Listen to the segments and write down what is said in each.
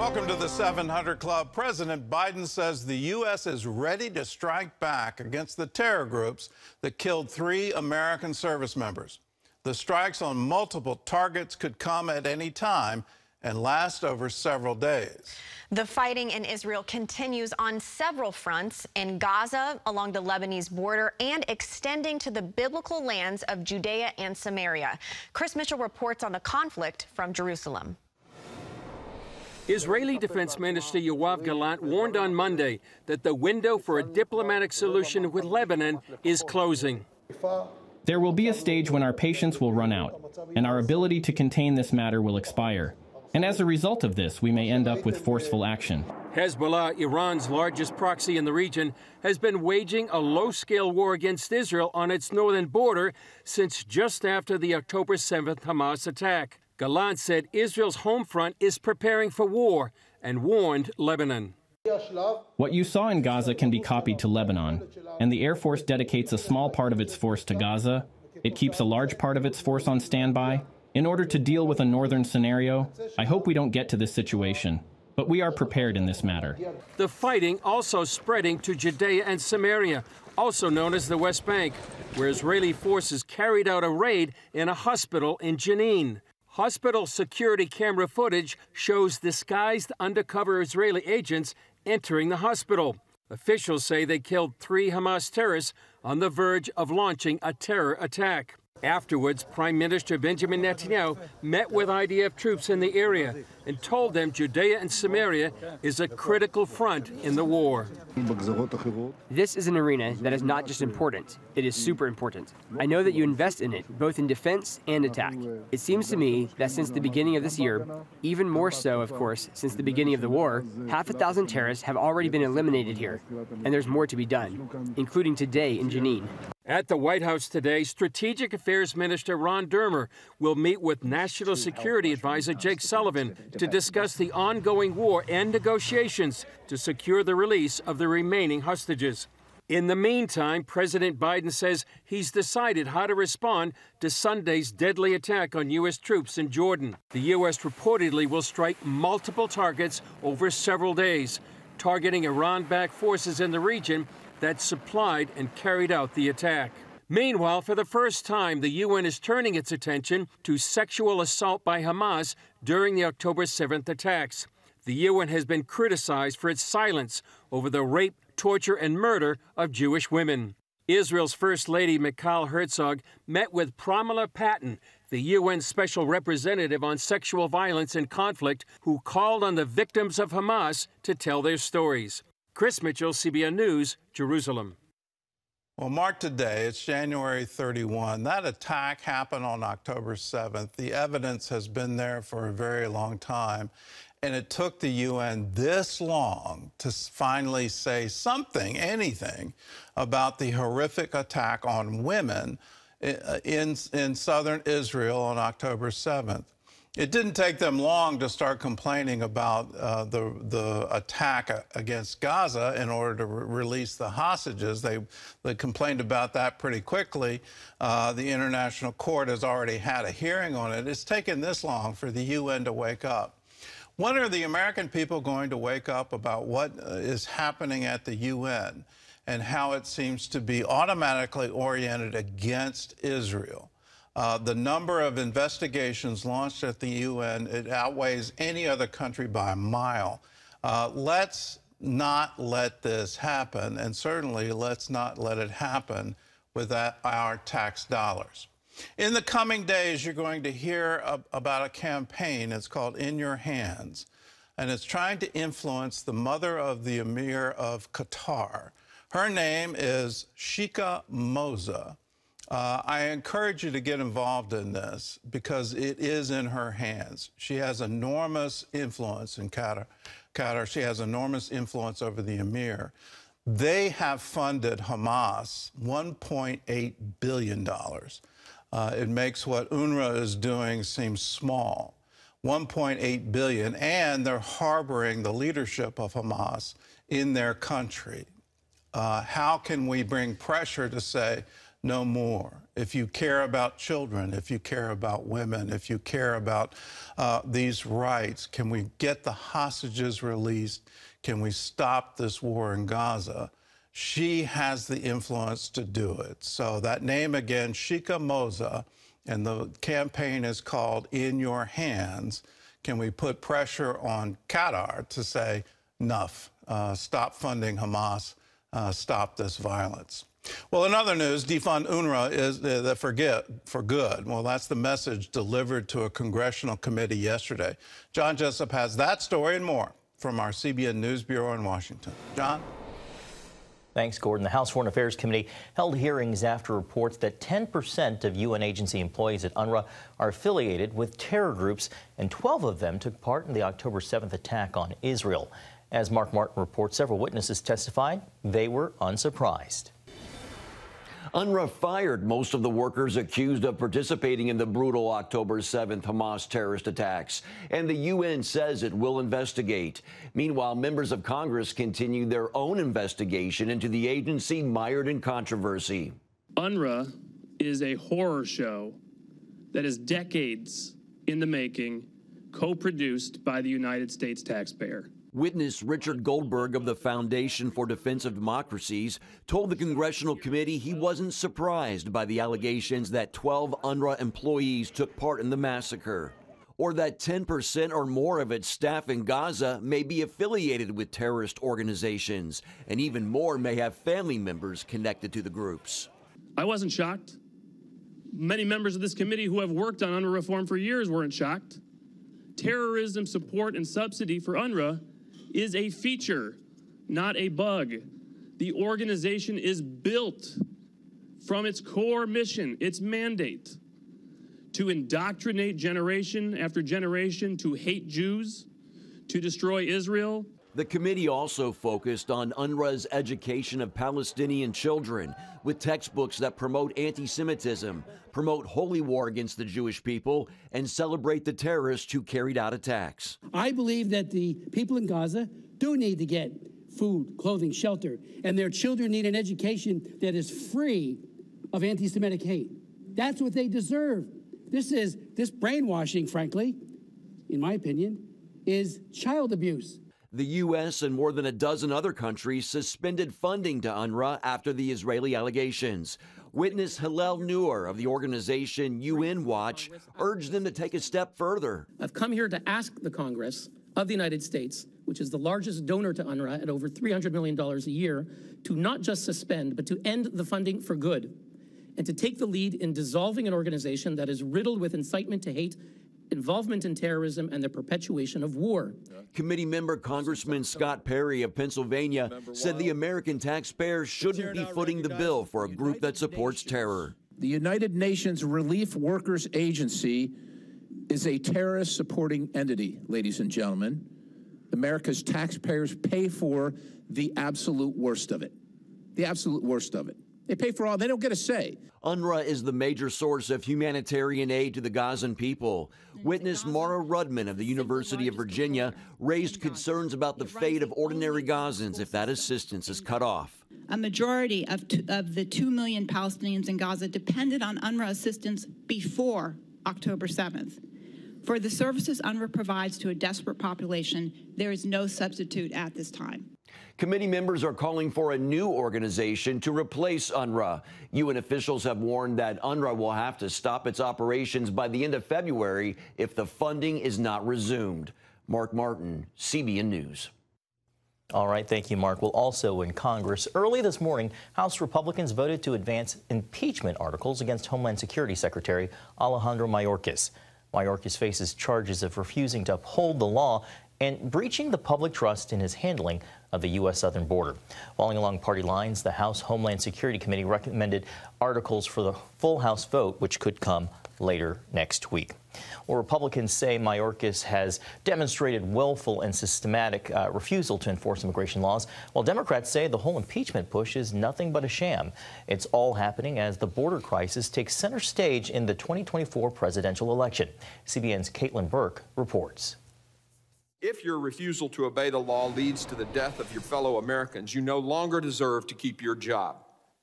Welcome to the 700 Club. President Biden says the U.S. is ready to strike back against the terror groups that killed 3 American service members. The strikes on multiple targets could come at any time and last over several days. The fighting in Israel continues on several fronts, in Gaza, along the Lebanese border, and extending to the biblical lands of Judea and Samaria. Chris Mitchell reports on the conflict from Jerusalem. Israeli Defense Minister Yoav Gallant warned on Monday that the window for a diplomatic solution with Lebanon is closing. There will be a stage when our patience will run out, and our ability to contain this matter will expire. And as a result of this, we may end up with forceful action. Hezbollah, Iran's largest proxy in the region, has been waging a low-scale war against Israel on its northern border since just after the October 7th Hamas attack. Gallant said Israel's home front is preparing for war and warned Lebanon. What you saw in Gaza can be copied to Lebanon, and the Air Force dedicates a small part of its force to Gaza. It keeps a large part of its force on standby. In order to deal with a northern scenario, I hope we don't get to this situation, but we are prepared in this matter. The fighting also spreading to Judea and Samaria, also known as the West Bank, where Israeli forces carried out a raid in a hospital in Jenin. Hospital security camera footage shows disguised undercover Israeli agents entering the hospital. Officials say they killed 3 Hamas terrorists on the verge of launching a terror attack. Afterwards, Prime Minister Benjamin Netanyahu met with IDF troops in the area and told them Judea and Samaria is a critical front in the war. This is an arena that is not just important, it is super important. I know that you invest in it, both in defense and attack. It seems to me that since the beginning of this year, even more so, of course, since the beginning of the war, 600 terrorists have already been eliminated here, and there's more to be done, including today in Jenin. At the White House today, Strategic Affairs Minister Ron Dermer will meet with National Security Advisor Jake Sullivan to discuss the ongoing war and negotiations to secure the release of the remaining hostages. In the meantime, President Biden says he's decided how to respond to Sunday's deadly attack on U.S. troops in Jordan. The U.S. reportedly will strike multiple targets over several days, targeting Iran-backed forces in the region that supplied and carried out the attack. Meanwhile, for the first time, the UN is turning its attention to sexual assault by Hamas during the October 7th attacks. The UN has been criticized for its silence over the rape, torture, and murder of Jewish women. Israel's First Lady Michal Herzog met with Pramila Patten, the UN Special Representative on Sexual Violence and Conflict, who called on the victims of Hamas to tell their stories. Chris Mitchell, CBN News, Jerusalem. Well, mark today, it's January 31. That attack happened on October 7th. The evidence has been there for a very long time, and it took the UN this long to finally say something, anything, about the horrific attack on women in southern Israel on October 7th. It didn't take them long to start complaining about the attack against Gaza in order to release the hostages. They complained about that pretty quickly. The International Court has already had a hearing on it. It's taken this long for the UN to wake up. When are the American people going to wake up about what is happening at the UN and how it seems to be automatically oriented against Israel? The number of investigations launched at the UN, it outweighs any other country by a mile. Let's not let this happen, and certainly let's not let it happen with our tax dollars. In the coming days, you're going to hear about a campaign. It's called In Your Hands, and it's trying to influence the mother of the Emir of Qatar. Her name is Sheikha Moza. I encourage you to get involved in this because it is in her hands. She has enormous influence in Qatar. She has enormous influence over the Emir. They have funded Hamas $1.8 billion. It makes what UNRWA is doing seem small. $1.8 billion, and they're harboring the leadership of Hamas in their country. How can we bring pressure to say, no more? if you care about children, if you care about women, if you care about these rights, can we get the hostages released? Can we stop this war in Gaza? She has the influence to do it. So that name again, Sheikha Moza, and the campaign is called In Your Hands. Can we put pressure on Qatar to say, enough, stop funding Hamas, stop this violence? Well, in other news, defund UNRWA is for good. Well, that's the message delivered to a congressional committee yesterday. John Jessup has that story and more from our CBN News Bureau in Washington. John? Thanks, Gordon. The House Foreign Affairs Committee held hearings after reports that 10% of UN agency employees at UNRWA are affiliated with terror groups, and 12 of them took part in the October 7th attack on Israel. As Mark Martin reports, several witnesses testified they were unsurprised. UNRWA fired most of the workers accused of participating in the brutal October 7th Hamas terrorist attacks, and the UN says it will investigate. Meanwhile, members of Congress continue their own investigation into the agency mired in controversy. UNRWA is a horror show that is decades in the making, co-produced by the United States taxpayer. Witness Richard Goldberg of the Foundation for Defense of Democracies told the congressional committee he wasn't surprised by the allegations that 12 UNRWA employees took part in the massacre, or that 10% or more of its staff in Gaza may be affiliated with terrorist organizations, and even more may have family members connected to the groups. I wasn't shocked. Many members of this committee who have worked on UNRWA reform for years weren't shocked. Terrorism support and subsidy for UNRWA is a feature, not a bug. The organization is built from its core mission, its mandate, to indoctrinate generation after generation to hate Jews, to destroy Israel. The committee also focused on UNRWA's education of Palestinian children with textbooks that promote anti-Semitism, promote holy war against the Jewish people, and celebrate the terrorists who carried out attacks. I believe that the people in Gaza do need to get food, clothing, shelter, and their children need an education that is free of anti-Semitic hate. That's what they deserve. This brainwashing, frankly, in my opinion, is child abuse. The U.S. and more than a dozen other countries suspended funding to UNRWA after the Israeli allegations. Witness Hillel Noor of the organization UN Watch urged them to take a step further. I've come here to ask the Congress of the United States, which is the largest donor to UNRWA at over $300 million a year, to not just suspend, but to end the funding for good, and to take the lead in dissolving an organization that is riddled with incitement to hate, involvement in terrorism, and the perpetuation of war. Committee member Congressman Scott Perry of Pennsylvania said the American taxpayer shouldn't be footing the bill for a group that supports terror. The United Nations Relief Workers Agency is a terrorist-supporting entity, ladies and gentlemen. America's taxpayers pay for the absolute worst of it. The absolute worst of it. They pay for all. They don't get a say. UNRWA is the major source of humanitarian aid to the Gazan people. Witness Mara Rudman of the University of Virginia raised concerns about the fate of ordinary Gazans if that assistance is cut off. A majority of the 2 million Palestinians in Gaza depended on UNRWA assistance before October 7th. For the services UNRWA provides to a desperate population, there is no substitute at this time. Committee members are calling for a new organization to replace UNRWA. UN officials have warned that UNRWA will have to stop its operations by the end of February if the funding is not resumed. Mark Martin, CBN News. All right, thank you, Mark. Well, also in Congress, early this morning, House Republicans voted to advance impeachment articles against Homeland Security Secretary Alejandro Mayorkas. Mayorkas faces charges of refusing to uphold the law and breaching the public trust in his handling of the U.S. southern border. Falling along party lines, the House Homeland Security Committee recommended articles for the full House vote, which could come later next week. Well, Republicans say Mayorkas has demonstrated willful and systematic refusal to enforce immigration laws, while Democrats say the whole impeachment push is nothing but a sham. It's all happening as the border crisis takes center stage in the 2024 presidential election. CBN's Caitlin Burke reports. If your refusal to obey the law leads to the death of your fellow Americans, you no longer deserve to keep your job.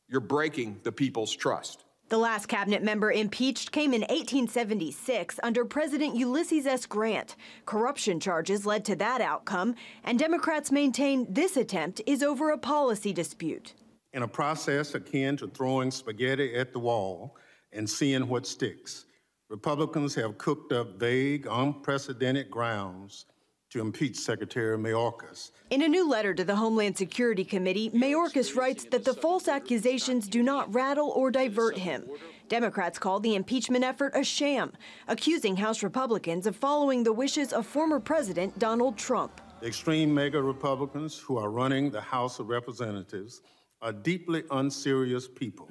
You're breaking the people's trust. The last cabinet member impeached came in 1876 under President Ulysses S. Grant. Corruption charges led to that outcome, and Democrats maintain this attempt is over a policy dispute. In a process akin to throwing spaghetti at the wall and seeing what sticks, Republicans have cooked up vague, unprecedented grounds to impeach Secretary Mayorkas. In a new letter to the Homeland Security Committee, Mayorkas writes that the false accusations do not rattle or divert him. Democrats called the impeachment effort a sham, accusing House Republicans of following the wishes of former President Donald Trump. The extreme MAGA Republicans who are running the House of Representatives are deeply unserious people.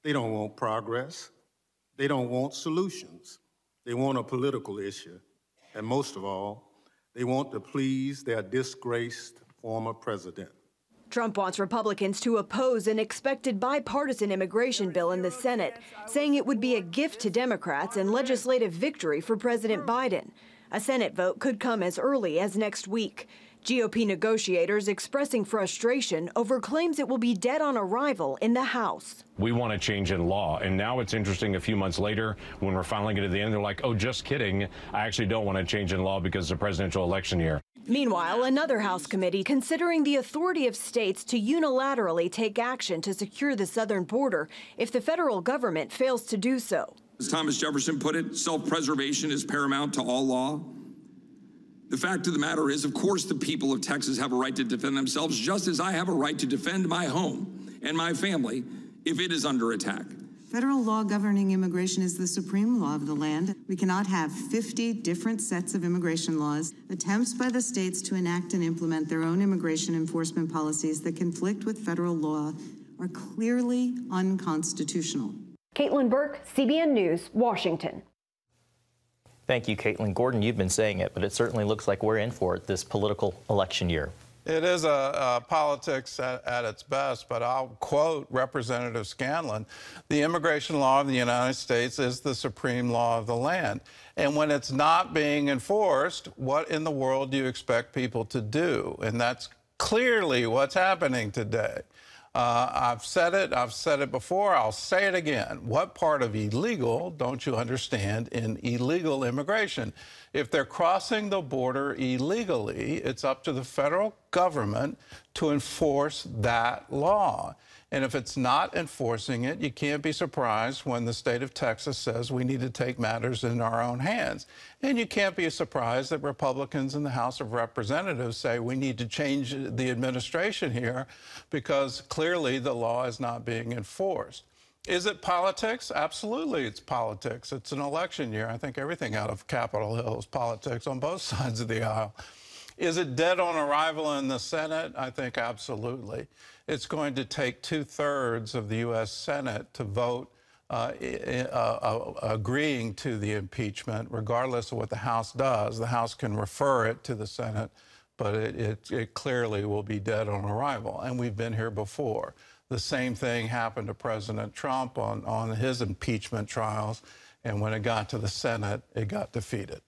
They don't want progress. They don't want solutions. They want a political issue. And most of all, they want to please their disgraced former president. Trump wants Republicans to oppose an expected bipartisan immigration bill in the Senate, saying it would be a gift to Democrats and legislative victory for President Biden. A Senate vote could come as early as next week. GOP negotiators expressing frustration over claims it will be dead on arrival in the House. We want a change in law. And now it's interesting, a few months later, when we're finally getting to the end, they're like, oh, just kidding. I actually don't want a change in law because it's a presidential election year. Meanwhile, another House committee considering the authority of states to unilaterally take action to secure the southern border if the federal government fails to do so. As Thomas Jefferson put it, self-preservation is paramount to all law. The fact of the matter is, of course, the people of Texas have a right to defend themselves, just as I have a right to defend my home and my family if it is under attack. Federal law governing immigration is the supreme law of the land. We cannot have 50 different sets of immigration laws. Attempts by the states to enact and implement their own immigration enforcement policies that conflict with federal law are clearly unconstitutional. Caitlin Burke, CBN News, Washington. Thank you, Caitlin. Gordon, you've been saying it, but it certainly looks like we're in for it this political election year. It is a politics at its best, but I'll quote Representative Scanlon. The immigration law of the United States is the supreme law of the land. And when it's not being enforced, what in the world do you expect people to do? And that's clearly what's happening today. I've said it before, I'll say it again. What part of illegal don't you understand in illegal immigration? If they're crossing the border illegally, it's up to the federal government to enforce that law. And if it's not enforcing it, you can't be surprised when the state of Texas says we need to take matters in our own hands. And you can't be surprised that Republicans in the House of Representatives say we need to change the administration here because clearly the law is not being enforced. Is it politics? Absolutely, it's politics. It's an election year. I think everything out of Capitol Hill is politics on both sides of the aisle. Is it dead on arrival in the Senate? I think absolutely. It's going to take 2/3 of the U.S. Senate to vote agreeing to the impeachment, regardless of what the House does. The House can refer it to the Senate, but it clearly will be dead on arrival. And we've been here before. The same thing happened to President Trump on his impeachment trials, and when it got to the Senate, it got defeated.